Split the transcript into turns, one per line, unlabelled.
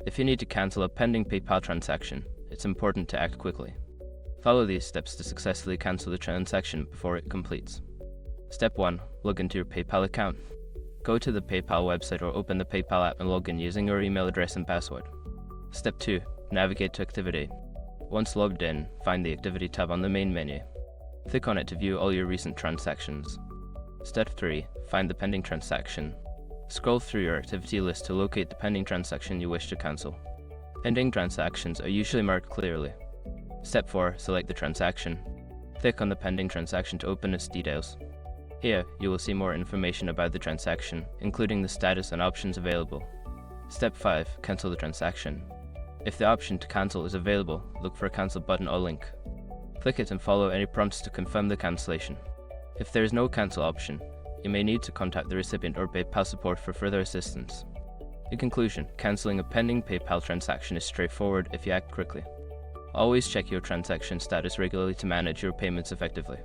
If you need to cancel a pending PayPal transaction, it's important to act quickly. Follow these steps to successfully cancel the transaction before it completes. Step 1. Log into your PayPal account. Go to the PayPal website or open the PayPal app and log in using your email address and password. Step 2. Navigate to Activity. Once logged in, find the Activity tab on the main menu. Click on it to view all your recent transactions. Step 3. Find the pending transaction. Scroll through your activity list to locate the pending transaction you wish to cancel. Pending transactions are usually marked clearly. Step 4. Select the transaction. Click on the pending transaction to open its details. Here, you will see more information about the transaction, including the status and options available. Step 5. Cancel the transaction. If the option to cancel is available, look for a cancel button or link. Click it and follow any prompts to confirm the cancellation. If there is no cancel option, you may need to contact the recipient or PayPal support for further assistance. In conclusion, cancelling a pending PayPal transaction is straightforward if you act quickly. Always check your transaction status regularly to manage your payments effectively.